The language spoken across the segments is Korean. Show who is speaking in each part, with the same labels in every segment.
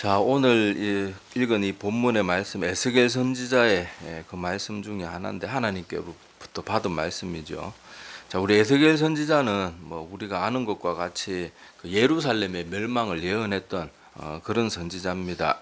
Speaker 1: 자, 오늘 읽은 이 본문의 말씀, 에스겔 선지자의 그 말씀 중에 하나인데 하나님께로부터 받은 말씀이죠. 자, 우리 에스겔 선지자는 뭐 우리가 아는 것과 같이 그 예루살렘의 멸망을 예언했던 그런 선지자입니다.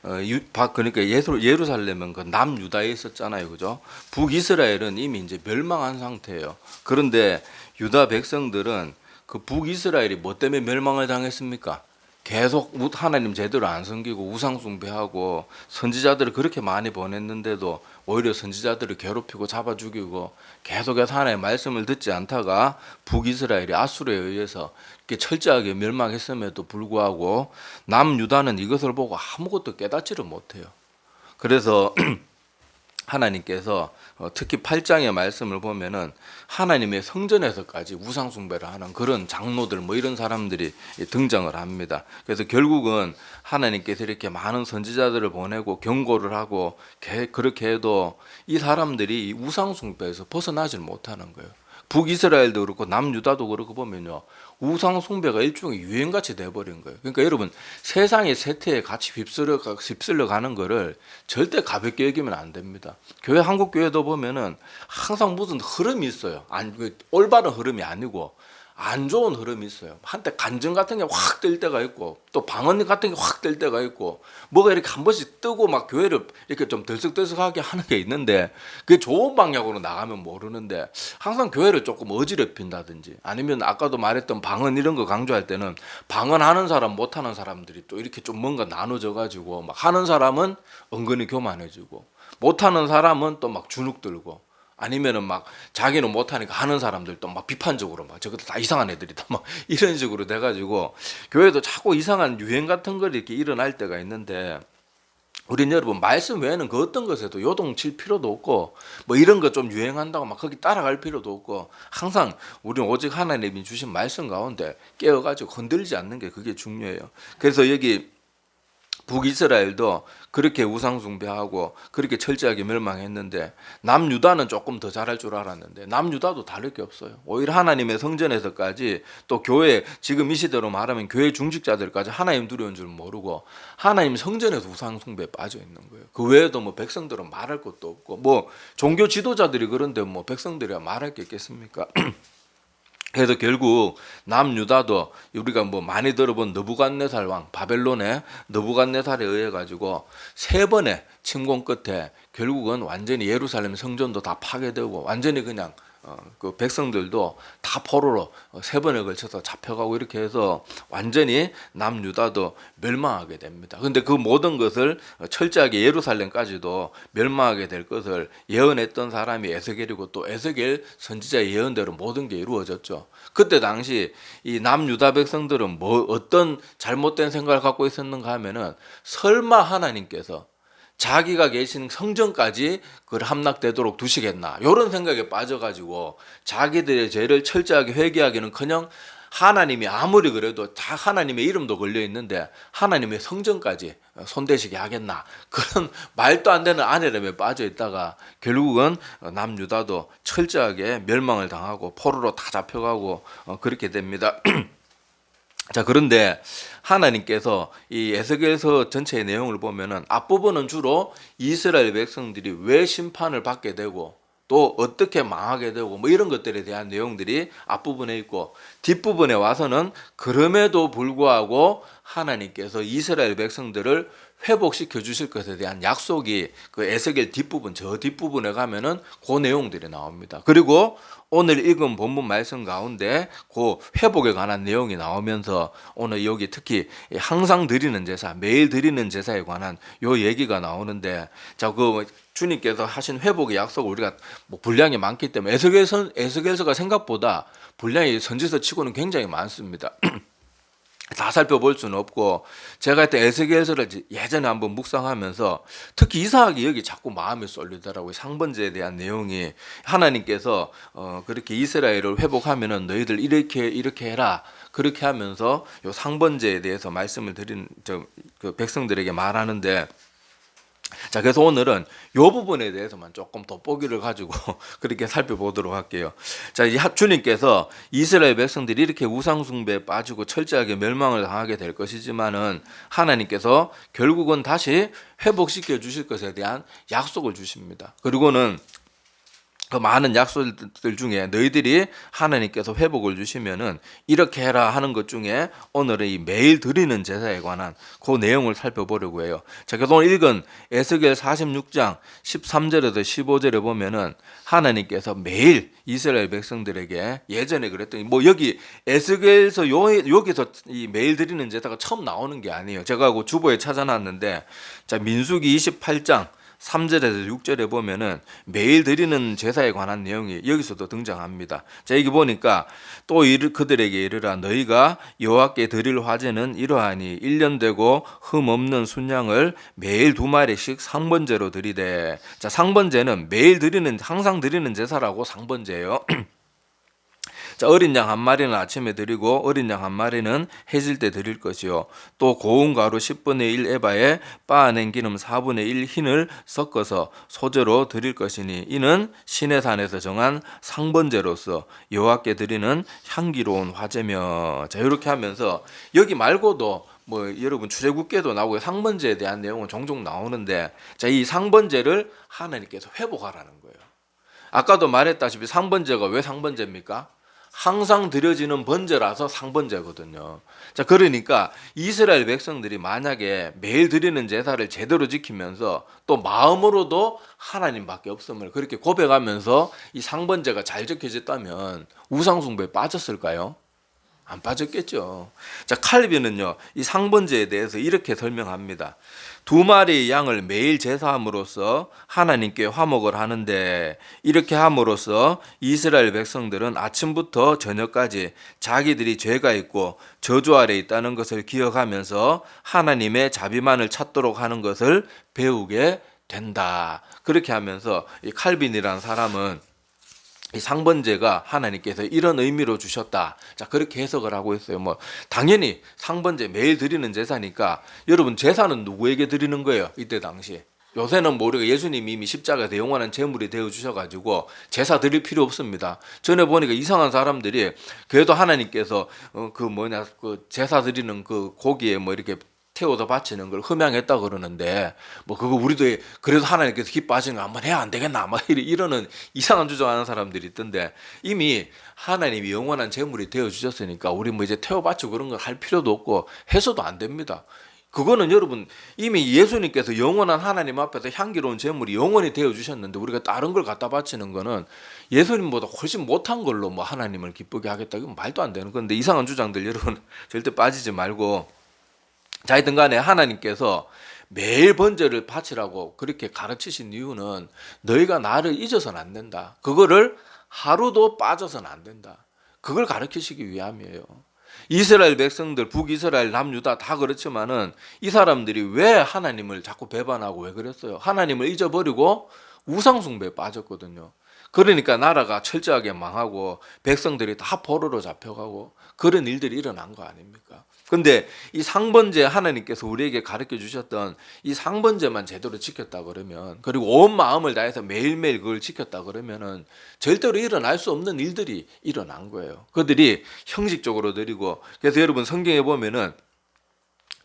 Speaker 1: 그러니까 예루살렘은 그 남유다에 있었잖아요, 그죠? 북이스라엘은 이미 이제 멸망한 상태예요. 그런데 유다 백성들은 그 북이스라엘이 뭐 때문에 멸망을 당했습니까? 계속 하나님 제대로 안 섬기고 우상 숭배하고 선지자들을 그렇게 많이 보냈는데도 오히려 선지자들을 괴롭히고 잡아 죽이고 계속해서 하나님의 말씀을 듣지 않다가 북이스라엘이 아수르에 의해서 이렇게 철저하게 멸망했음에도 불구하고 남유다는 이것을 보고 아무것도 깨닫지를 못해요. 그래서 하나님께서 특히 8장의 말씀을 보면은 하나님의 성전에서까지 우상 숭배를 하는 그런 장로들 뭐 이런 사람들이 등장을 합니다. 그래서 결국은 하나님께서 이렇게 많은 선지자들을 보내고 경고를 하고 그렇게 해도 이 사람들이 이 우상 숭배에서 벗어나질 못하는 거예요. 북이스라엘도 그렇고 남유다도 그렇고 보면요, 우상 숭배가 일종의 유행같이 돼버린 거예요. 그러니까 여러분, 세상의 세태에 같이 휩쓸려 가는 거를 절대 가볍게 여기면 안 됩니다. 한국 교회도 보면은 항상 무슨 흐름이 있어요. 올바른 흐름이 아니고 안 좋은 흐름이 있어요. 한때 간증 같은 게 확 뜰 때가 있고 또 방언 같은 게 확 뜰 때가 있고 뭐가 이렇게 한 번씩 뜨고 막 교회를 이렇게 좀 들썩들썩하게 하는 게 있는데 그게 좋은 방향으로 나가면 모르는데 항상 교회를 조금 어지럽힌다든지 아니면 아까도 말했던 방언 이런 거 강조할 때는 방언하는 사람 못하는 사람들이 또 이렇게 좀 뭔가 나눠져 가지고 막 하는 사람은 은근히 교만해지고 못하는 사람은 또 막 주눅 들고 아니면은 막 자기는 못하니까 하는 사람들도 막 비판적으로 막 저것도 다 이상한 애들이다 막 이런 식으로 돼가지고 교회도 자꾸 이상한 유행 같은 걸 이렇게 일어날 때가 있는데 우린 여러분 말씀 외에는 그 어떤 것에도 요동칠 필요도 없고 뭐 이런 거 좀 유행한다고 막 거기 따라갈 필요도 없고 항상 우리는 오직 하나님이 주신 말씀 가운데 깨어가지고 흔들리지 않는 게 그게 중요해요. 그래서 여기 북이스라엘도 그렇게 우상 숭배하고 그렇게 철저하게 멸망했는데 남유다는 조금 더 잘할 줄 알았는데 남유다도 다를 게 없어요. 오히려 하나님의 성전에서까지 또 교회 지금 이 시대로 말하면 교회 중직자들까지 하나님 두려운 줄 모르고 하나님 성전에서 우상 숭배에 빠져 있는 거예요. 그 외에도 뭐 백성들은 말할 것도 없고 뭐 종교 지도자들이 그런데 뭐 백성들이야 말할 게 있겠습니까? 그래서 결국 남유다도 우리가 뭐 많이 들어본 느부갓네살 왕 바벨론의 느부갓네살에 의해 가지고 세 번의 침공 끝에 결국은 완전히 예루살렘 성전도 다 파괴되고 완전히 그냥 그 백성들도 다 포로로 세 번에 걸쳐서 잡혀가고 이렇게 해서 완전히 남유다도 멸망하게 됩니다. 그런데 그 모든 것을 철저하게 예루살렘까지도 멸망하게 될 것을 예언했던 사람이 에스겔이고 또 에스겔 선지자의 예언대로 모든 게 이루어졌죠. 그때 당시 이 남유다 백성들은 뭐 어떤 잘못된 생각을 갖고 있었는가 하면은 설마 하나님께서 자기가 계신 성전까지 그걸 함락되도록 두시겠나 이런 생각에 빠져가지고 자기들의 죄를 철저하게 회개하기는커녕 하나님이 아무리 그래도 다 하나님의 이름도 걸려 있는데 하나님의 성전까지 손대시게 하겠나 그런 말도 안 되는 안일함에 빠져 있다가 결국은 남유다도 철저하게 멸망을 당하고 포로로 다 잡혀가고 그렇게 됩니다. 자, 그런데 하나님께서 이 에스겔서 전체의 내용을 보면은 앞부분은 주로 이스라엘 백성들이 왜 심판을 받게 되고 또 어떻게 망하게 되고 뭐 이런 것들에 대한 내용들이 앞부분에 있고 뒷부분에 와서는 그럼에도 불구하고 하나님께서 이스라엘 백성들을 회복시켜 주실 것에 대한 약속이 그 에스겔 뒷부분 저 뒷부분에 가면은 그 내용들이 나옵니다. 그리고 오늘 읽은 본문 말씀 가운데 그 회복에 관한 내용이 나오면서 오늘 여기 특히 항상 드리는 제사, 매일 드리는 제사에 관한 요 얘기가 나오는데 자, 그 주님께서 하신 회복의 약속을 우리가 뭐 분량이 많기 때문에 에스겔서가 생각보다 분량이 선지서 치고는 굉장히 많습니다. 다 살펴볼 수는 없고 제가 했던 에스겔서를 예전에 한번 묵상하면서 특히 이상하게 여기 자꾸 마음이 쏠리더라고요. 상번제에 대한 내용이 하나님께서 그렇게 이스라엘을 회복하면은 너희들 이렇게 해라 그렇게 하면서 요 상번제에 대해서 말씀을 드린 그 백성들에게 말하는데 자, 그래서 오늘은 이 부분에 대해서만 조금 돋보기를 가지고 그렇게 살펴보도록 할게요. 자, 이 주님께서 이스라엘 백성들이 이렇게 우상숭배에 빠지고 철저하게 멸망을 당하게 될 것이지만은 하나님께서 결국은 다시 회복시켜 주실 것에 대한 약속을 주십니다. 그리고는 그 많은 약속들 중에 너희들이 하나님께서 회복을 주시면은 이렇게 해라 하는 것 중에 오늘은 이 매일 드리는 제사에 관한 그 내용을 살펴보려고 해요. 자, 그래서 오늘 읽은 에스겔 46장 13절에서 15절에 보면은 하나님께서 매일 이스라엘 백성들에게 예전에 그랬더니 뭐 여기 에스겔에서 여기서 이 매일 드리는 제사가 처음 나오는 게 아니에요. 제가 그 주보에 찾아놨는데 자, 민수기 28장 3절에서 6절에 보면은 매일 드리는 제사에 관한 내용이 여기서도 등장합니다. 자, 여기 보니까 또 그들에게 이르라 너희가 여호와께 드릴 화제는 이러하니 1년 되고 흠 없는 순양을 매일 2마리씩 상번제로 드리되. 자, 상번제는 매일 드리는 항상 드리는 제사라고 상번제예요. 자, 어린 양 한 마리는 아침에 드리고 어린 양 한 마리는 해질 때 드릴 것이요. 또 고운 가루 10분의 1 에바에 빻아낸 기름 4분의 1 흰을 섞어서 소제로 드릴 것이니 이는 시내산에서 정한 상번제로서 여호와께 드리는 향기로운 화제며. 자, 이렇게 하면서 여기 말고도 뭐 여러분 출애굽기에도 나오고 상번제에 대한 내용은 종종 나오는데 자, 이 상번제를 하나님께서 회복하라는 거예요. 아까도 말했다시피 상번제가 왜 상번제입니까? 항상 드려지는 번제라서 상번제거든요. 자, 그러니까 이스라엘 백성들이 만약에 매일 드리는 제사를 제대로 지키면서 또 마음으로도 하나님밖에 없음을 그렇게 고백하면서 이 상번제가 잘 지켜졌다면 우상숭배에 빠졌을까요? 안 빠졌겠죠. 자, 칼빈은요, 이 상번제에 대해서 이렇게 설명합니다. 2마리의 양을 매일 제사함으로써 하나님께 화목을 하는데 이렇게 함으로써 이스라엘 백성들은 아침부터 저녁까지 자기들이 죄가 있고 저주 아래 있다는 것을 기억하면서 하나님의 자비만을 찾도록 하는 것을 배우게 된다. 그렇게 하면서 이 칼빈이라는 사람은 이 상번제가 하나님께서 이런 의미로 주셨다. 자, 그렇게 해석을 하고 있어요. 뭐 당연히 상번제 매일 드리는 제사니까 여러분 제사는 누구에게 드리는 거예요? 이때 당시. 요새는 뭐 우리가 예수님이 이미 십자가에 영원한 제물이 되어 주셔가지고 제사 드릴 필요 없습니다. 전에 보니까 이상한 사람들이 그래도 하나님께서 그 제사 드리는 그 고기에 뭐 이렇게 태워서 바치는 걸 흠양했다 그러는데 뭐 그거 우리도 그래도 하나님께서 기뻐하시는 거 한번 해야 안 되겠나 막 이러는 이상한 주장하는 사람들이 있던데 이미 하나님이 영원한 제물이 되어 주셨으니까 우리 뭐 이제 태워 바치고 그런 거 할 필요도 없고 해서도 안 됩니다. 그거는 여러분 이미 예수님께서 영원한 하나님 앞에서 향기로운 제물이 영원히 되어 주셨는데 우리가 다른 걸 갖다 바치는 거는 예수님보다 훨씬 못한 걸로 뭐 하나님을 기쁘게 하겠다 이건 말도 안 되는 건데 이상한 주장들 여러분 절대 빠지지 말고. 자, 하여튼 간에 하나님께서 매일 번제를 바치라고 그렇게 가르치신 이유는 너희가 나를 잊어서는 안 된다. 그거를 하루도 빠져서는 안 된다. 그걸 가르치시기 위함이에요. 이스라엘 백성들, 북이스라엘, 남유다 다 그렇지만은 이 사람들이 왜 하나님을 자꾸 배반하고 왜 그랬어요? 하나님을 잊어버리고 우상숭배에 빠졌거든요. 그러니까 나라가 철저하게 망하고 백성들이 다 포로로 잡혀가고 그런 일들이 일어난 거 아닙니까? 근데 이 상번제 하나님께서 우리에게 가르쳐 주셨던 이 상번제만 제대로 지켰다 그러면 그리고 온 마음을 다해서 매일매일 그걸 지켰다 그러면은 절대로 일어날 수 없는 일들이 일어난 거예요. 그들이 형식적으로 드리고 그래서 여러분 성경에 보면은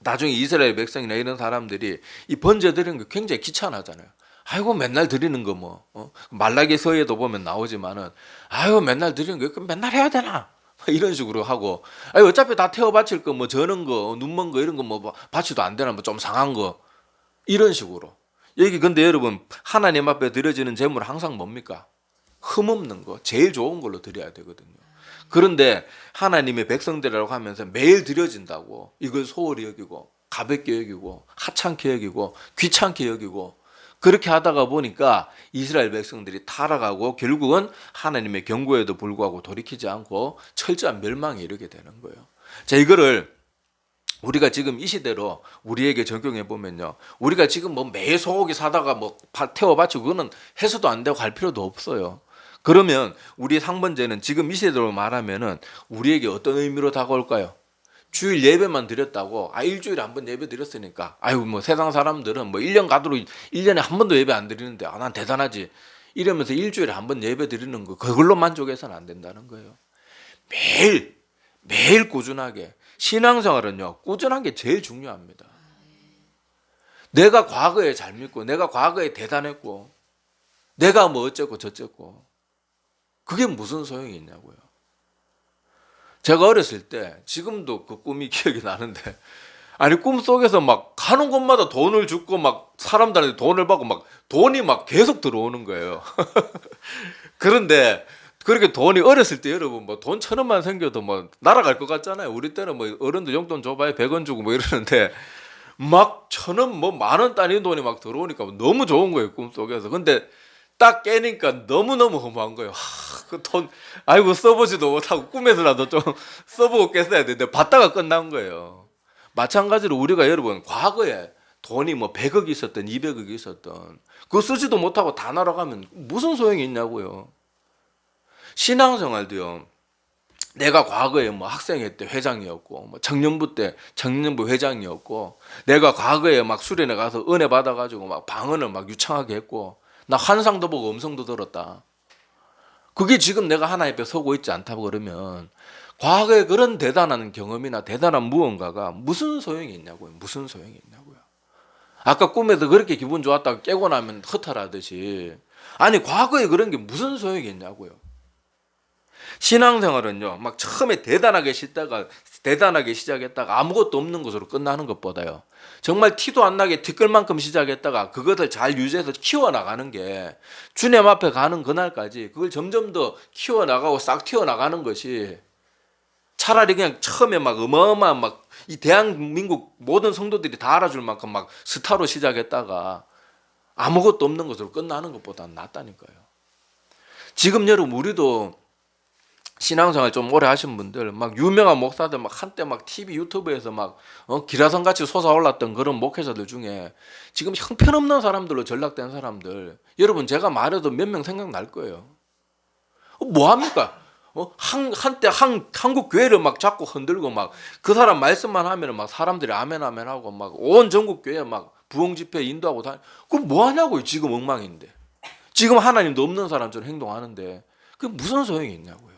Speaker 1: 나중에 이스라엘 백성이나 이런 사람들이 이 번제 드리는 게 굉장히 귀찮아하잖아요. 아이고 맨날 드리는 거 뭐 말라기서에도 보면 나오지만은 아이고 맨날 드리는 거 맨날 해야 되나? 이런 식으로 하고 아니 어차피 다 태워 바칠 거 뭐 저는 거 눈먼 거 이런 거 뭐 바치도 안 되나 뭐 좀 상한 거 이런 식으로 여기 근데 여러분 하나님 앞에 드려지는 제물 항상 뭡니까? 흠없는 거 제일 좋은 걸로 드려야 되거든요. 그런데 하나님의 백성들이라고 하면서 매일 드려진다고 이걸 소홀히 여기고 가볍게 여기고 하찮게 여기고 귀찮게 여기고 그렇게 하다가 보니까 이스라엘 백성들이 타락하고 결국은 하나님의 경고에도 불구하고 돌이키지 않고 철저한 멸망에 이르게 되는 거예요. 자, 이거를 우리가 지금 이 시대로 우리에게 적용해 보면요. 우리가 지금 뭐 매일 소고기 사다가 뭐 태워 바치고 그거는 해서도 안 되고 갈 필요도 없어요. 그러면 우리 상번제는 지금 이 시대로 말하면은 우리에게 어떤 의미로 다가올까요? 주일 예배만 드렸다고 일주일에 한 번 예배 드렸으니까 아유 뭐 세상 사람들은 뭐 1년 가도록 1년에 한 번도 예배 안 드리는데 난 대단하지 이러면서 일주일에 한 번 예배 드리는 거 그걸로 만족해서는 안 된다는 거예요. 매일 꾸준하게 신앙생활은요 꾸준한 게 제일 중요합니다. 내가 과거에 잘 믿고 내가 과거에 대단했고 내가 뭐 어쩌고 저쩌고 그게 무슨 소용이 있냐고요. 제가 어렸을 때 지금도 그 꿈이 기억이 나는데 꿈속에서 막 가는 곳마다 돈을 주고 막 사람들한테 돈을 받고 막 돈이 막 계속 들어오는 거예요. 그런데 그렇게 돈이 어렸을 때 여러분 뭐 돈 1,000원만 생겨도 뭐 날아갈 것 같잖아요. 우리 때는 뭐 어른들 용돈 줘봐야 100원 주고 뭐 이러는데 막 1,000원 뭐 10,000원 단위 돈이 막 들어오니까 너무 좋은 거예요 꿈속에서. 근데 딱 깨니까 너무너무 허무한 거예요. 그 돈 써보지도 못하고 꿈에서라도 좀 써보고 깼어야 되는데 받다가 끝난 거예요. 마찬가지로 우리가 여러분 과거에 돈이 뭐 100억이 있었던 200억이 있었던 그거 쓰지도 못하고 다 날아가면 무슨 소용이 있냐고요. 신앙생활도요. 내가 과거에 뭐 학생회 때 회장이었고 뭐 청년부 때 청년부 회장이었고 내가 과거에 막 수련회 가서 은혜 받아가지고 막 방언을 막 유창하게 했고 나 환상도 보고 음성도 들었다. 그게 지금 내가 하나님 앞에 서고 있지 않다고 그러면 과거에 그런 대단한 경험이나 대단한 무언가가 무슨 소용이 있냐고요. 무슨 소용이 있냐고요. 아까 꿈에서 그렇게 기분 좋았다가 깨고 나면 허탈하듯이 과거에 그런 게 무슨 소용이 있냐고요. 신앙생활은요, 막 처음에 대단하게 시작했다가 아무것도 없는 것으로 끝나는 것보다요. 정말 티도 안 나게 티끌만큼 시작했다가 그것을 잘 유지해서 키워나가는 게 주님 앞에 가는 그날까지 그걸 점점 더 키워나가고 싹 튀어나가는 것이 차라리 그냥 처음에 막 어마어마한 막 이 대한민국 모든 성도들이 다 알아줄 만큼 막 스타로 시작했다가 아무것도 없는 것으로 끝나는 것보다는 낫다니까요. 지금 여러분 우리도 신앙생활 좀 오래 하신 분들 막 유명한 목사들 막 한때 막 TV 유튜브에서 막 기라성 같이 솟아올랐던 그런 목회자들 중에 지금 형편없는 사람들로 전락된 사람들 여러분 제가 말해도 몇 명 생각날 거예요. 뭐 합니까? 한때 한국 교회를 막 자꾸 흔들고 막 그 사람 말씀만 하면 막 사람들이 아멘 아멘 하고 막 온 전국 교회 막 부흥 집회 인도하고 다 그럼 뭐 하냐고요. 지금 엉망인데 지금 하나님도 없는 사람처럼 행동하는데 그게 무슨 소용이 있냐고요.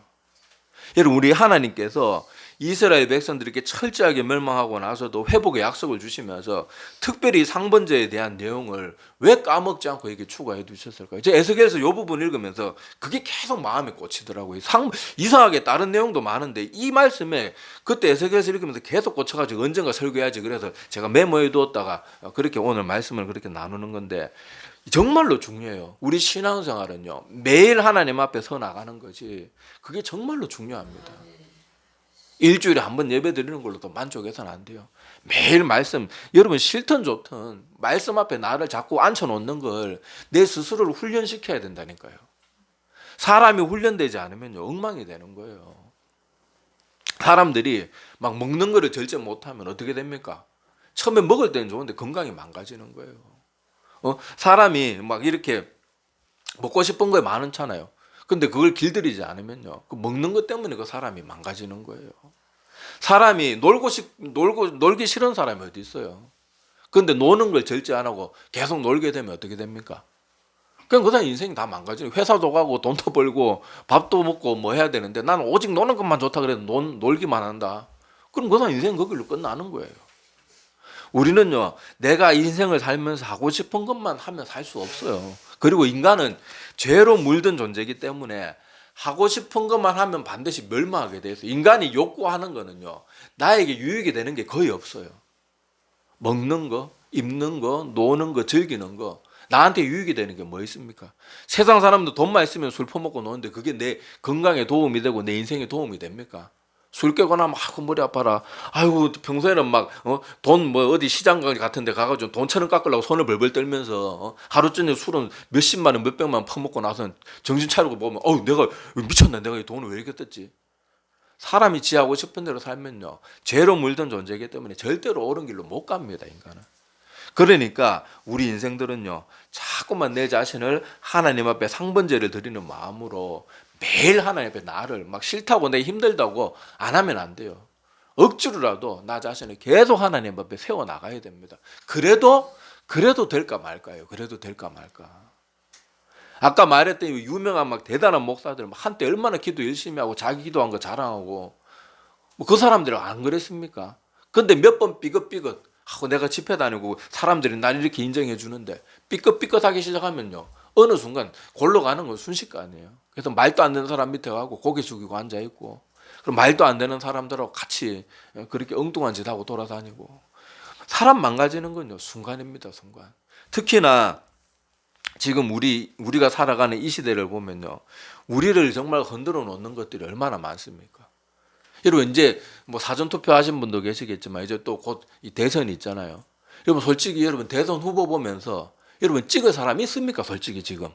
Speaker 1: 여러분 우리 하나님께서 이스라엘 백성들에게 철저하게 멸망하고 나서도 회복의 약속을 주시면서 특별히 상번제에 대한 내용을 왜 까먹지 않고 이렇게 추가해 두셨을까요? 제가 에스겔에서 이 부분 읽으면서 그게 계속 마음에 꽂히더라고요. 이상하게 다른 내용도 많은데 이 말씀에 그때 에스겔에서 읽으면서 계속 꽂혀가지고 언젠가 설교해야지 그래서 제가 메모해 두었다가 그렇게 오늘 말씀을 그렇게 나누는 건데 정말로 중요해요. 우리 신앙생활은요 매일 하나님 앞에 서 나가는 것이 그게 정말로 중요합니다. 일주일에 한 번 예배 드리는 걸로도 만족해서는 안 돼요. 매일 말씀 여러분 싫든 좋든 말씀 앞에 나를 자꾸 앉혀놓는 걸 내 스스로를 훈련시켜야 된다니까요. 사람이 훈련되지 않으면요 엉망이 되는 거예요. 사람들이 막 먹는 거를 절제 못하면 어떻게 됩니까? 처음에 먹을 때는 좋은데 건강이 망가지는 거예요. 사람이 막 이렇게 먹고 싶은 거에 많잖아요. 근데 그걸 길들이지 않으면요. 그 먹는 것 때문에 그 사람이 망가지는 거예요. 사람이 놀기 싫은 사람이 어디 있어요. 근데 노는 걸 절제 안 하고 계속 놀게 되면 어떻게 됩니까? 그냥 그 사람 인생이 다 망가지는 거예요. 회사도 가고 돈도 벌고 밥도 먹고 뭐 해야 되는데 나는 오직 노는 것만 좋다 그래도 놀기만 한다. 그럼 그 사람 인생 거기로 끝나는 거예요. 우리는요, 내가 인생을 살면서 하고 싶은 것만 하면 살 수 없어요. 그리고 인간은 죄로 물든 존재이기 때문에 하고 싶은 것만 하면 반드시 멸망하게 돼 있어요. 인간이 욕구하는 거는요, 나에게 유익이 되는 게 거의 없어요. 먹는 거, 입는 거, 노는 거, 즐기는 거, 나한테 유익이 되는 게 뭐 있습니까? 세상 사람도 돈만 있으면 술 퍼먹고 노는데 그게 내 건강에 도움이 되고 내 인생에 도움이 됩니까? 술 깨거나 막 머리 아파라. 아이고 평소에는 막 돈 뭐 어디 시장 같은 데 가가지고 돈 1,000원 깎으려고 손을 벌벌 떨면서 하루 종일 술은 몇십만 원 몇백만 원 퍼먹고 나서 정신 차리고 보면 내가 미쳤나 내가 이 돈을 왜 이렇게 떴지. 사람이 지하고 싶은 대로 살면요 죄로 물든 존재이기 때문에 절대로 옳은 길로 못 갑니다. 인간은. 그러니까 우리 인생들은요 자꾸만 내 자신을 하나님 앞에 상번제를 드리는 마음으로 매일 하나님 앞에 나를 막 싫다고 내 힘들다고 안 하면 안 돼요. 억지로라도 나 자신을 계속 하나님 앞에 세워나가야 됩니다. 그래도 될까 말까요? 그래도 될까 말까. 아까 말했던 유명한 막 대단한 목사들 한때 얼마나 기도 열심히 하고 자기 기도한 거 자랑하고 뭐 그 사람들은 안 그랬습니까? 근데 몇 번 삐걱삐걱 하고 내가 집회 다니고 사람들이 날 이렇게 인정해 주는데 삐끗삐끗하기 시작하면요 어느 순간 골로 가는 건 순식간이에요. 그래서 말도 안 되는 사람 밑에 가고 고개 숙이고 앉아 있고 그럼 말도 안 되는 사람들하고 같이 그렇게 엉뚱한 짓 하고 돌아다니고 사람 망가지는 건요 순간입니다. 순간. 특히나 지금 우리가 살아가는 이 시대를 보면요 우리를 정말 흔들어 놓는 것들이 얼마나 많습니까? 여러분 이제 뭐 사전 투표하신 분도 계시겠지만 이제 또 곧 이 대선이 있잖아요. 여러분 솔직히 여러분 대선 후보 보면서 여러분 찍을 사람이 있습니까? 솔직히 지금.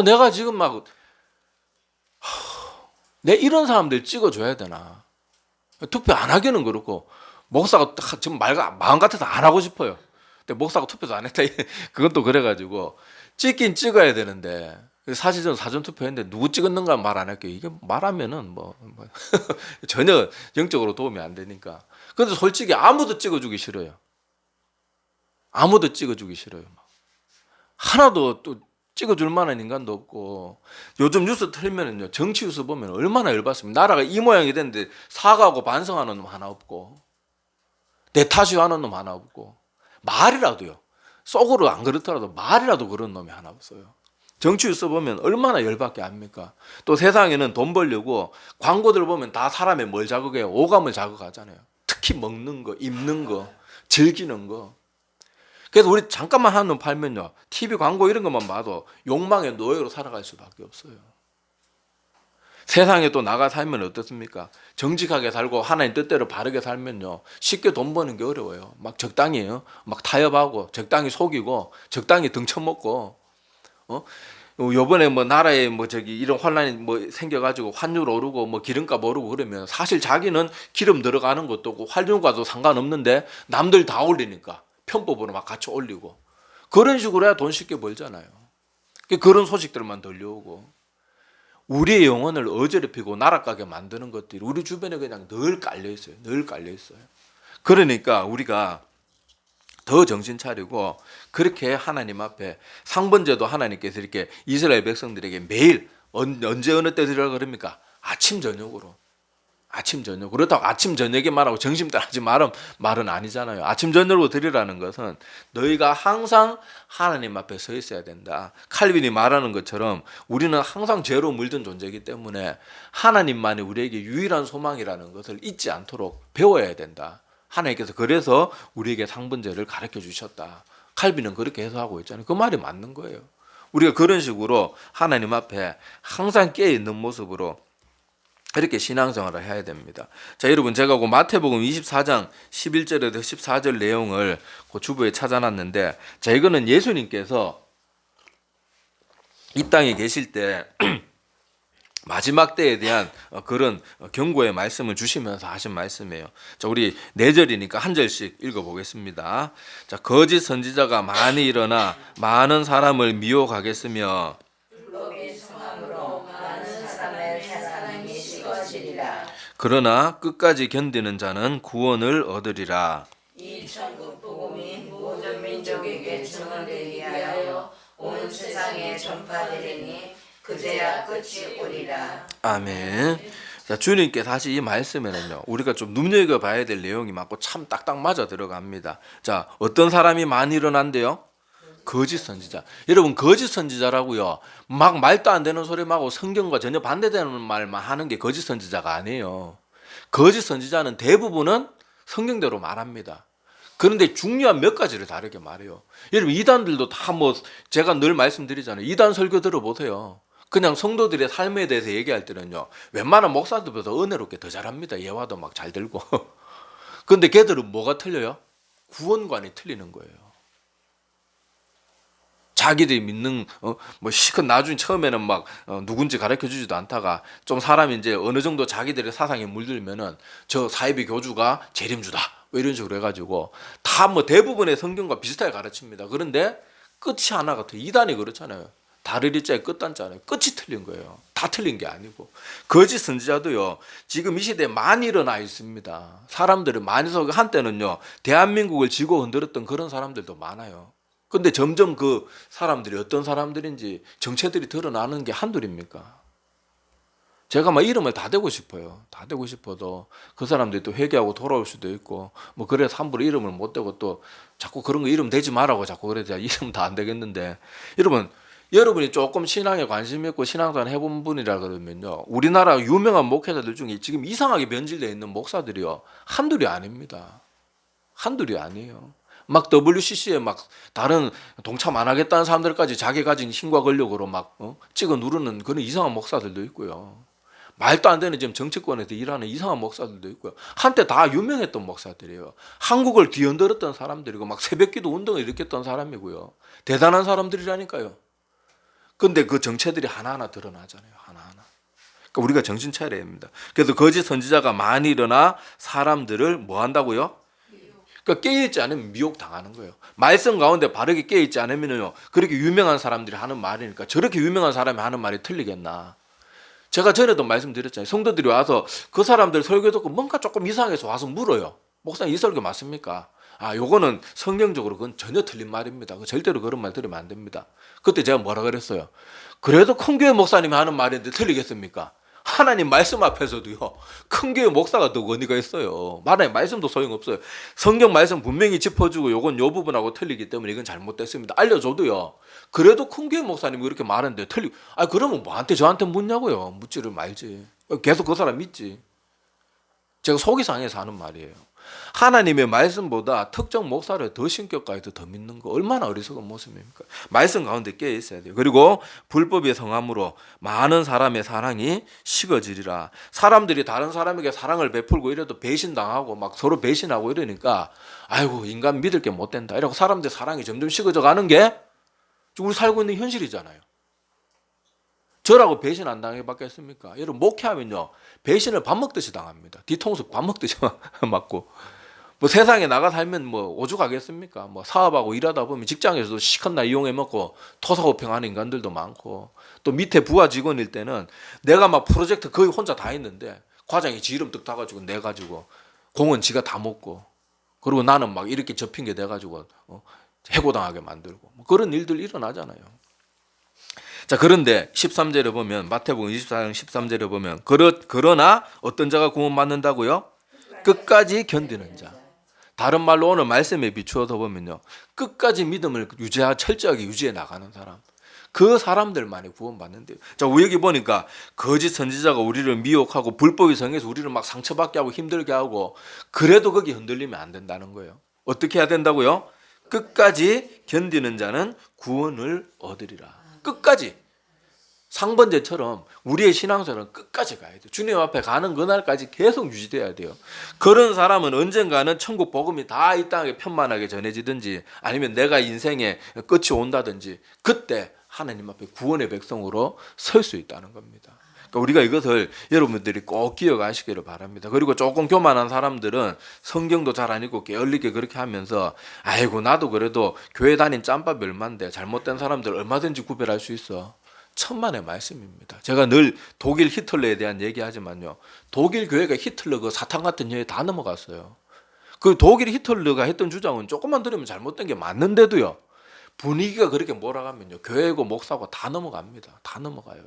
Speaker 1: 내가 지금 막 내 이런 사람들 찍어줘야 되나? 투표 안 하기는 그렇고 목사가 지금 마음 같아서 안 하고 싶어요. 근데 목사가 투표도 안 했다. 그건 또 그래가지고 찍긴 찍어야 되는데 사실 저는 사전 투표했는데 누구 찍었는가 말 안 할게요. 이게 말하면은 뭐 전혀 영적으로 도움이 안 되니까. 근데 솔직히 아무도 찍어주기 싫어요. 아무도 찍어주기 싫어요. 하나도 또 찍어줄 만한 인간도 없고 요즘 뉴스 틀면은요 정치 뉴스 보면 얼마나 열받습니다. 나라가 이 모양이 됐는데 사과하고 반성하는 놈 하나 없고 내 탓이 하는 놈 하나 없고 말이라도요 속으로 안 그렇더라도 말이라도 그런 놈이 하나 없어요. 정치 뉴스 보면 얼마나 열받게 합니까? 또 세상에는 돈 벌려고 광고들 보면 다 사람의 뭘 자극해요? 오감을 자극하잖아요. 특히 먹는 거, 입는 거, 즐기는 거. 그래서 우리 잠깐만 한눈 팔면요 TV 광고 이런 것만 봐도 욕망의 노예로 살아갈 수밖에 없어요. 세상에 또 나가 살면 어떻습니까? 정직하게 살고 하나님 뜻대로 바르게 살면요 쉽게 돈 버는 게 어려워요. 막 적당히요 막 타협하고 적당히 속이고 적당히 등쳐먹고 요번에 뭐 나라에 뭐 저기 이런 혼란이 뭐 생겨가지고 환율 오르고 뭐 기름값 오르고 그러면 사실 자기는 기름 들어가는 것도 없고 환율과도 상관없는데 남들 다 올리니까 편법으로 막 같이 올리고 그런 식으로 해야 돈 쉽게 벌잖아요. 그런 소식들만 들려오고 우리의 영혼을 어지럽히고 나락가게 만드는 것들이 우리 주변에 그냥 늘 깔려 있어요. 늘 깔려 있어요. 그러니까 우리가 더 정신 차리고 그렇게 하나님 앞에 상번제도 하나님께서 이렇게 이스라엘 백성들에게 매일 언제 어느 때 드리라 그럽니까? 아침 저녁으로. 아침 저녁. 그렇다고 아침 저녁에 말하고 점심 때 하지 말은 아니잖아요. 아침 저녁으로 드리라는 것은 너희가 항상 하나님 앞에 서 있어야 된다. 칼빈이 말하는 것처럼 우리는 항상 죄로 물든 존재이기 때문에 하나님만이 우리에게 유일한 소망이라는 것을 잊지 않도록 배워야 된다. 하나님께서 그래서 우리에게 상번제를 가르쳐 주셨다. 칼빈은 그렇게 해석하고 있잖아요. 그 말이 맞는 거예요. 우리가 그런 식으로 하나님 앞에 항상 깨어있는 모습으로 이렇게 신앙생활을 해야 됩니다. 자, 여러분 제가 그 마태복음 24장 11절에서 14절 내용을 그 주부에 찾아놨는데 자, 이거는 예수님께서 이 땅에 계실 때 마지막 때에 대한 그런 경고의 말씀을 주시면서 하신 말씀이에요. 자, 우리 4절이니까 한 절씩 읽어보겠습니다. 자, 거짓 선지자가 많이 일어나 많은 사람을 미혹하겠으며 그러나 끝까지 견디는 자는 구원을 얻으리라.
Speaker 2: 이 천국 복음이 모든 민족에게 증언되게 하여 온 세상에 전파되리니 그제야 끝이 오리라.
Speaker 1: 아멘. 자, 주님께 사실 이 말씀에는요 우리가 좀 눈여겨봐야 될 내용이 많고 참 딱딱 맞아 들어갑니다. 자, 어떤 사람이 많이 일어난대요? 거짓 선지자. 여러분 거짓 선지자라고요 막 말도 안 되는 소리만 하고 성경과 전혀 반대되는 말만 하는 게 거짓 선지자가 아니에요. 거짓 선지자는 대부분은 성경대로 말합니다. 그런데 중요한 몇 가지를 다르게 말해요. 여러분 이단들도 다 뭐 제가 늘 말씀드리잖아요. 이단 설교 들어보세요. 그냥 성도들의 삶에 대해서 얘기할 때는요 웬만한 목사들보다 은혜롭게 더 잘합니다. 예화도 막 잘 들고. 근데 걔들은 뭐가 틀려요? 구원관이 틀리는 거예요. 자기들이 믿는 뭐 시컷 나중에 처음에는 막 누군지 가르쳐 주지도 않다가 좀 사람이 이제 어느 정도 자기들의 사상에 물들면은 저 사이비 교주가 재림주다 뭐 이런 식으로 해가지고 다 뭐 대부분의 성경과 비슷하게 가르칩니다. 그런데 끝이 하나 같아요. 이단이 그렇잖아요. 다르리자의 끝단자는 끝이 틀린 거예요. 다 틀린 게 아니고. 거짓 선지자도요, 지금 이 시대에 많이 일어나 있습니다. 사람들이 많이 서 한때는요, 대한민국을 쥐고 흔들었던 그런 사람들도 많아요. 근데 점점 그 사람들이 어떤 사람들인지 정체들이 드러나는 게 한둘입니까? 제가 막 이름을 다 대고 싶어요. 다 대고 싶어도 그 사람들이 또 회개하고 돌아올 수도 있고, 뭐 그래서 함부로 이름을 못 대고 또 자꾸 그런 거 이름 대지 말라고 자꾸 그래야 이름 다 안 되겠는데, 여러분이 조금 신앙에 관심 있고 신앙생활 해본 분이라 그러면요, 우리나라 유명한 목회자들 중에 지금 이상하게 변질되어 있는 목사들이요, 한둘이 아닙니다. 한둘이 아니에요. 막 WCC에 막 다른 동참 안 하겠다는 사람들까지 자기 가진 힘과 권력으로 막 찍어 누르는 그런 이상한 목사들도 있고요. 말도 안 되는 지금 정치권에서 일하는 이상한 목사들도 있고요. 한때 다 유명했던 목사들이에요. 한국을 뒤흔들었던 사람들이고 막 새벽기도 운동을 일으켰던 사람이고요. 대단한 사람들이라니까요. 근데 그 정체들이 하나하나 드러나잖아요. 하나하나. 그러니까 우리가 정신 차려야 합니다. 그래서 거짓 선지자가 많이 일어나 사람들을 뭐 한다고요? 그러니까 깨어있지 않으면 미혹당하는 거예요. 말씀 가운데 바르게 깨어있지 않으면요, 그렇게 유명한 사람들이 하는 말이니까 저렇게 유명한 사람이 하는 말이 틀리겠나. 제가 전에도 말씀드렸잖아요. 성도들이 와서 그 사람들 설교 듣고 뭔가 조금 이상해서 와서 물어요. 목사님 이 설교 맞습니까? 아, 요거는 성경적으로 그건 전혀 틀린 말입니다. 절대로 그런 말 들으면 안 됩니다. 그때 제가 뭐라 그랬어요? 그래도 큰 교회 목사님이 하는 말인데 틀리겠습니까? 하나님 말씀 앞에서도요, 큰 교회 목사가 더 권위가 있어요. 말하는 말씀도 소용없어요. 성경 말씀 분명히 짚어주고 요건 요 부분하고 틀리기 때문에 이건 잘못됐습니다. 알려줘도요, 그래도 큰 교회 목사님이 그렇게 말하는데 그러면 뭐한테 저한테 묻냐고요. 묻지를 말지. 계속 그 사람 믿지. 제가 속이 상해서 하는 말이에요. 하나님의 말씀보다 특정 목사를 더 신격가해도 더 믿는 거 얼마나 어리석은 모습입니까? 말씀 가운데 깨어 있어야 돼요. 그리고 불법의 성함으로 많은 사람의 사랑이 식어지리라. 사람들이 다른 사람에게 사랑을 베풀고 이래도 배신당하고 막 서로 배신하고 이러니까 아이고 인간 믿을 게 못 된다. 이러고 사람들 사랑이 점점 식어져 가는 게 우리 살고 있는 현실이잖아요. 저라고 배신 안 당해봤겠습니까? 여러분 목회하면요, 배신을 밥 먹듯이 당합니다. 뒤통수 밥 먹듯이 맞고, 뭐 세상에 나가 살면 뭐 오죽하겠습니까? 뭐 사업하고 일하다 보면 직장에서도 시컨나 이용해 먹고 토사구팽하는 인간들도 많고, 또 밑에 부하 직원일 때는 내가 막 프로젝트 거의 혼자 다 했는데 과장이 지 이름 뜩 따가지고 내가지고 공은 지가 다 먹고, 그리고 나는 막 이렇게 접힌 게 돼가지고 해고당하게 만들고, 뭐 그런 일들 일어나잖아요. 자, 그런데 13절에 보면, 마태복음 24장 13절에 보면, 그러나 어떤 자가 구원받는다고요? 끝까지 견디는 자. 다른 말로 오늘 말씀에 비추어서 보면요, 끝까지 믿음을 철저하게 유지해 나가는 사람, 그 사람들만이 구원받는데요. 자, 여기 보니까 거짓 선지자가 우리를 미혹하고 불법의 성에서 우리를 막 상처받게 하고 힘들게 하고, 그래도 거기 흔들리면 안 된다는 거예요. 어떻게 해야 된다고요? 끝까지 견디는 자는 구원을 얻으리라. 끝까지. 상번제처럼 우리의 신앙생활은 끝까지 가야 돼요. 주님 앞에 가는 그날까지 계속 유지돼야 돼요. 그런 사람은 언젠가는 천국 복음이 다 이 땅에 편만하게 전해지든지 아니면 내가 인생의 끝이 온다든지 그때 하나님 앞에 구원의 백성으로 설 수 있다는 겁니다. 그러니까 우리가 이것을 여러분들이 꼭 기억하시기를 바랍니다. 그리고 조금 교만한 사람들은 성경도 잘 안 읽고 게을리게 그렇게 하면서 아이고 나도 그래도 교회 다닌 짬밥 얼만데 잘못된 사람들 얼마든지 구별할 수 있어. 천만의 말씀입니다. 제가 늘 독일 히틀러에 대한 얘기하지만요, 독일 교회가 히틀러 그 사탄 같은 녀에 다 넘어갔어요. 그 독일 히틀러가 했던 주장은 조금만 들으면 잘못된 게 맞는데도요, 분위기가 그렇게 몰아가면요, 교회고 목사고 다 넘어갑니다. 다 넘어가요.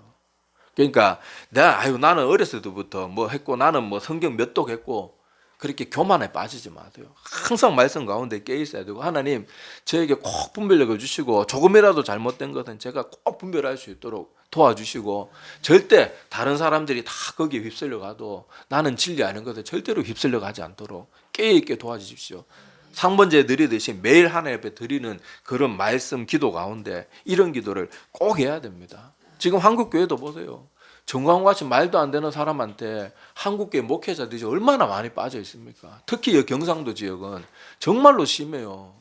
Speaker 1: 그러니까 나는 어렸을 때부터 뭐 했고 나는 뭐 성경 몇 독 했고 그렇게 교만에 빠지지 마세요. 항상 말씀 가운데 깨 있어야 되고, 하나님 저에게 꼭 분별력을 주시고 조금이라도 잘못된 것은 제가 꼭 분별할 수 있도록 도와주시고, 절대 다른 사람들이 다 거기에 휩쓸려 가도 나는 진리 아닌 것에 절대로 휩쓸려 가지 않도록 깨 있게 도와주십시오. 상번제 드리듯이 매일 하나님 앞에 드리는 그런 말씀 기도 가운데 이런 기도를 꼭 해야 됩니다. 지금 한국 교회도 보세요. 정광같이 말도 안 되는 사람한테 한국교회 목회자들이 얼마나 많이 빠져 있습니까? 특히 경상도 지역은 정말로 심해요.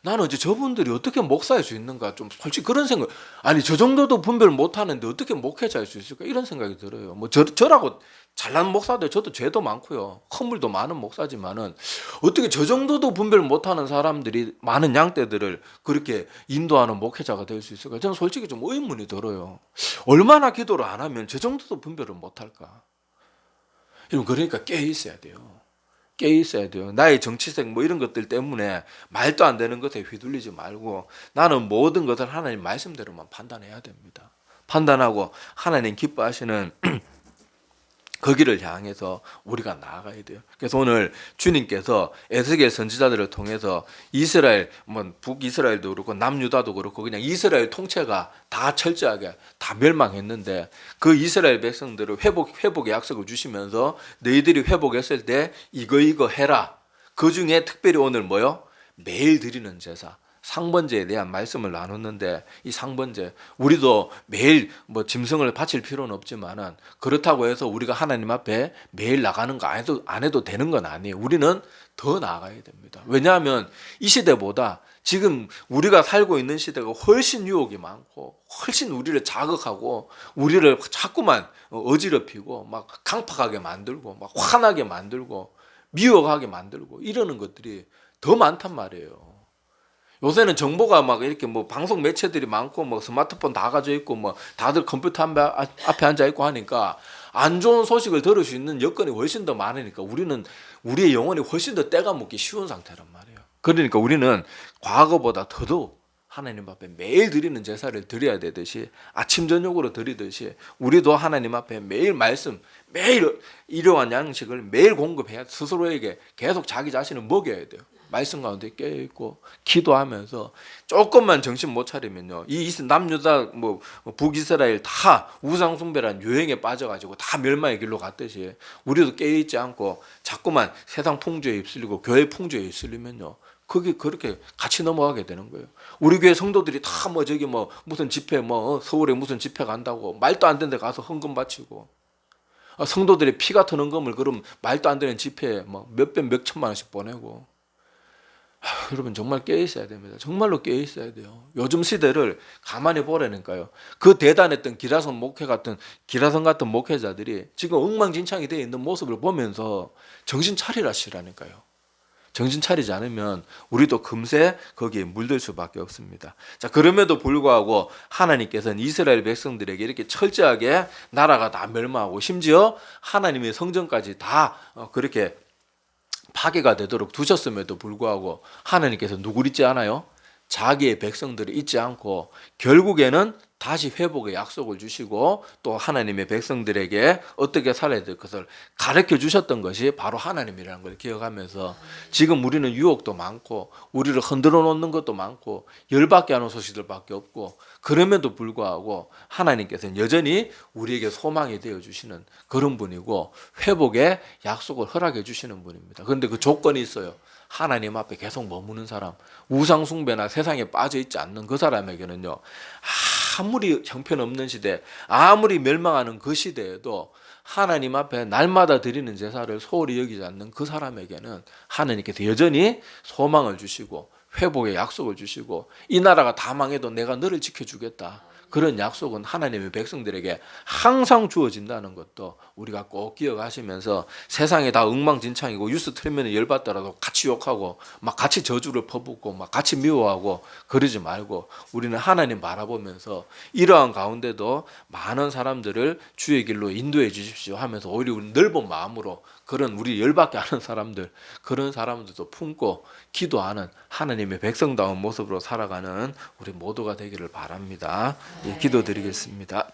Speaker 1: 나는 이제 저분들이 어떻게 목사할 수 있는가 좀 솔직히 그런 생각. 아니 저 정도도 분별 못하는데 어떻게 목회자 할 수 있을까 이런 생각이 들어요. 뭐 저라고 잘난 목사들 저도 죄도 많고요. 허물도 많은 목사지만은 어떻게 저 정도도 분별 못하는 사람들이 많은 양떼들을 그렇게 인도하는 목회자가 될 수 있을까? 저는 솔직히 좀 의문이 들어요. 얼마나 기도를 안 하면 저 정도도 분별을 못할까? 그러니까 깨어 있어야 돼요. 깨어 있어야 돼요. 나의 정치색 뭐 이런 것들 때문에 말도 안 되는 것에 휘둘리지 말고 나는 모든 것을 하나님 말씀대로만 판단해야 됩니다. 판단하고 하나님 기뻐하시는 그 길을 향해서 우리가 나아가야 돼요. 그래서 오늘 주님께서 에스겔 선지자들을 통해서 이스라엘, 뭐 북이스라엘도 그렇고 남유다도 그렇고 그냥 이스라엘 통째가 다 철저하게 다 멸망했는데 그 이스라엘 백성들을 회복의 약속을 주시면서 너희들이 회복했을 때 이거 해라. 그 중에 특별히 오늘 뭐요? 매일 드리는 제사. 상번제에 대한 말씀을 나눴는데 이 상번제 우리도 매일 뭐 짐승을 바칠 필요는 없지만은 그렇다고 해서 우리가 하나님 앞에 매일 나가는 거 안 해도 되는 건 아니에요. 우리는 더 나아가야 됩니다. 왜냐하면 이 시대보다 지금 우리가 살고 있는 시대가 훨씬 유혹이 많고 훨씬 우리를 자극하고 우리를 자꾸만 어지럽히고 막 강팍하게 만들고 막 화나게 만들고 미워하게 만들고 이러는 것들이 더 많단 말이에요. 요새는 정보가 막 이렇게 뭐 방송 매체들이 많고 뭐 스마트폰 다 가져 있고 뭐 다들 컴퓨터 앞에 앉아 있고 하니까 안 좋은 소식을 들을 수 있는 여건이 훨씬 더 많으니까 우리는 우리의 영혼이 훨씬 더 때가 묻기 쉬운 상태란 말이에요. 그러니까 우리는 과거보다 더더욱 하나님 앞에 매일 드리는 제사를 드려야 되듯이 아침 저녁으로 드리듯이 우리도 하나님 앞에 매일 말씀 매일 일용할 양식을 매일 공급해야 스스로에게 계속 자기 자신을 먹여야 돼요. 말씀 가운데 깨어있고 기도하면서 조금만 정신 못 차리면요 이 남유다 뭐 북이스라엘 다 우상숭배란 유행에 빠져가지고 다 멸망의 길로 갔듯이 우리도 깨어있지 않고 자꾸만 세상 풍조에 휩쓸리고 교회 풍조에 휩쓸리면요 그게 그렇게 같이 넘어가게 되는 거예요. 우리 교회 성도들이 다 뭐 저기 뭐 무슨 집회 뭐 서울에 무슨 집회 간다고 말도 안 되는 데 가서 헌금 바치고 성도들의 피 같은 헌금을 그럼 말도 안 되는 집회에 뭐 몇 천만 원씩 보내고 여러분 정말 깨어 있어야 됩니다. 정말로 깨어 있어야 돼요. 요즘 시대를 가만히 보라니까요. 그 대단했던 기라성 같은 목회자들이 지금 엉망진창이 되어 있는 모습을 보면서 정신 차리라시라니까요. 정신 차리지 않으면 우리도 금세 거기에 물들 수밖에 없습니다. 자, 그럼에도 불구하고 하나님께서는 이스라엘 백성들에게 이렇게 철저하게 나라가 다 멸망하고 심지어 하나님의 성전까지 다 그렇게 파괴가 되도록 두셨음에도 불구하고 하나님께서 누구를 잊지 않아요? 자기의 백성들을 잊지 않고 결국에는 다시 회복의 약속을 주시고 또 하나님의 백성들에게 어떻게 살아야 될 것을 가르쳐 주셨던 것이 바로 하나님이라는 걸 기억하면서 지금 우리는 유혹도 많고 우리를 흔들어 놓는 것도 많고 열받게 하는 소식들밖에 없고 그럼에도 불구하고 하나님께서는 여전히 우리에게 소망이 되어주시는 그런 분이고 회복의 약속을 허락해 주시는 분입니다. 그런데 그 조건이 있어요. 하나님 앞에 계속 머무는 사람, 우상 숭배나 세상에 빠져 있지 않는 그 사람에게는요. 아무리 형편없는 시대, 아무리 멸망하는 그 시대에도 하나님 앞에 날마다 드리는 제사를 소홀히 여기지 않는 그 사람에게는 하나님께서 여전히 소망을 주시고 회복의 약속을 주시고 이 나라가 다 망해도 내가 너를 지켜주겠다. 그런 약속은 하나님의 백성들에게 항상 주어진다는 것도 우리가 꼭 기억하시면서 세상에 다 엉망진창이고 뉴스 틀면 열받더라도 같이 욕하고 막 같이 저주를 퍼붓고 막 같이 미워하고 그러지 말고 우리는 하나님 바라보면서 이러한 가운데도 많은 사람들을 주의 길로 인도해 주십시오 하면서 오히려 우리 넓은 마음으로 그런 우리 열받게 하는 사람들 그런 사람들도 품고 기도하는 하나님의 백성다운 모습으로 살아가는 우리 모두가 되기를 바랍니다. 예, 기도드리겠습니다.